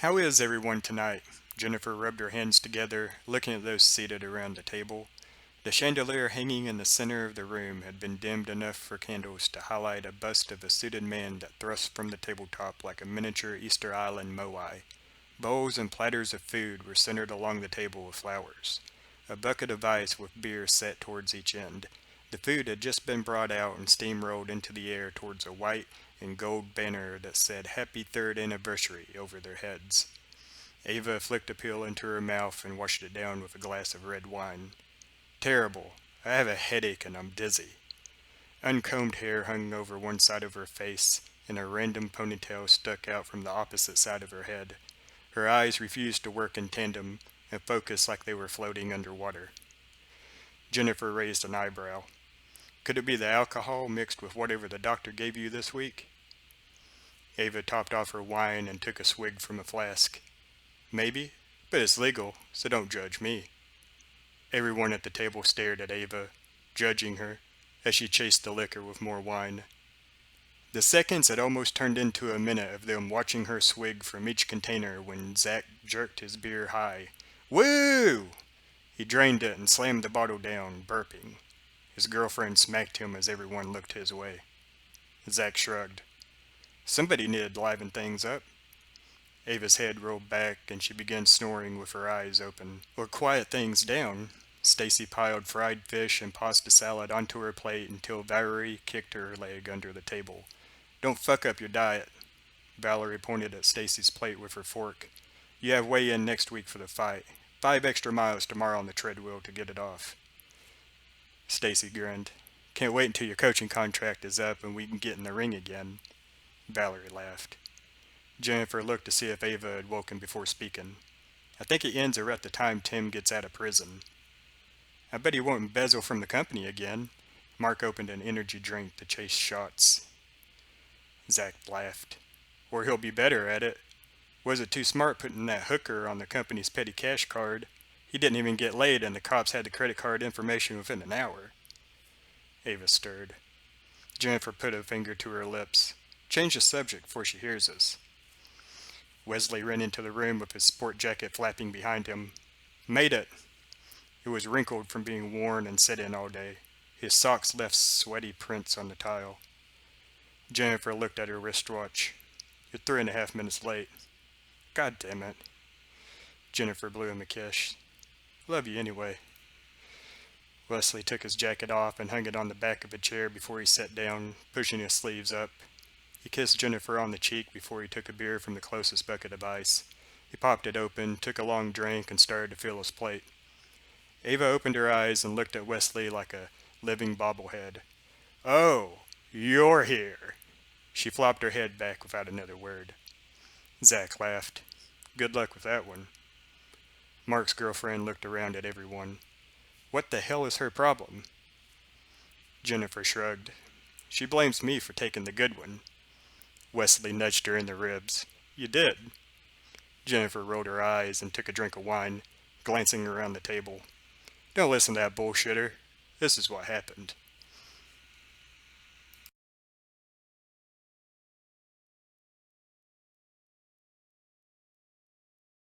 How is everyone tonight? Jennifer rubbed her hands together, looking at those seated around the table. The chandelier hanging in the center of the room had been dimmed enough for candles to highlight a bust of a suited man that thrust from the tabletop like a miniature Easter Island moai. Bowls and platters of food were centered along the table with flowers. A bucket of ice with beer set towards each end. The food had just been brought out and steamrolled into the air towards a white and gold banner that said Happy Third Anniversary over their heads. Ava flicked a pill into her mouth and washed it down with a glass of red wine. Terrible. I have a headache and I'm dizzy. Uncombed hair hung over one side of her face, and a random ponytail stuck out from the opposite side of her head. Her eyes refused to work in tandem and focus like they were floating underwater. Jennifer raised an eyebrow. Could it be the alcohol mixed with whatever the doctor gave you this week? Ava topped off her wine and took a swig from a flask. Maybe, but it's legal, so don't judge me. Everyone at the table stared at Ava, judging her, as she chased the liquor with more wine. The seconds had almost turned into a minute of them watching her swig from each container when Zack jerked his beer high. Woo! He drained it and slammed the bottle down, burping. His girlfriend smacked him as everyone looked his way. Zack shrugged. Somebody needed to liven things up. Ava's head rolled back and she began snoring with her eyes open. Or quiet things down. Stacy piled fried fish and pasta salad onto her plate until Valerie kicked her leg under the table. Don't fuck up your diet. Valerie pointed at Stacy's plate with her fork. You have weigh-in next week for the fight. 5 extra miles tomorrow on the treadmill to get it off. Stacy grinned. Can't wait until your coaching contract is up and we can get in the ring again. Valerie laughed. Jennifer looked to see if Ava had woken before speaking. I think it ends around the time Tim gets out of prison. I bet he won't embezzle from the company again. Mark opened an energy drink to chase shots. Zack laughed. Or he'll be better at it. Was it too smart putting that hooker on the company's petty cash card? He didn't even get laid and the cops had the credit card information within an hour. Ava stirred. Jennifer put a finger to her lips. Change the subject before she hears us. Wesley ran into the room with his sport jacket flapping behind him. Made it. It was wrinkled from being worn and set in all day. His socks left sweaty prints on the tile. Jennifer looked at her wristwatch. You're 3.5 minutes late. God damn it. Jennifer blew him a kiss. Love you anyway. Wesley took his jacket off and hung it on the back of a chair before he sat down, pushing his sleeves up. He kissed Jennifer on the cheek before he took a beer from the closest bucket of ice. He popped it open, took a long drink, and started to fill his plate. Ava opened her eyes and looked at Wesley like a living bobblehead. Oh, you're here. She flopped her head back without another word. Zack laughed. Good luck with that one. Mark's girlfriend looked around at everyone. What the hell is her problem? Jennifer shrugged. She blames me for taking the good one. Wesley nudged her in the ribs. You did. Jennifer rolled her eyes and took a drink of wine, glancing around the table. Don't listen to that bullshitter. This is what happened.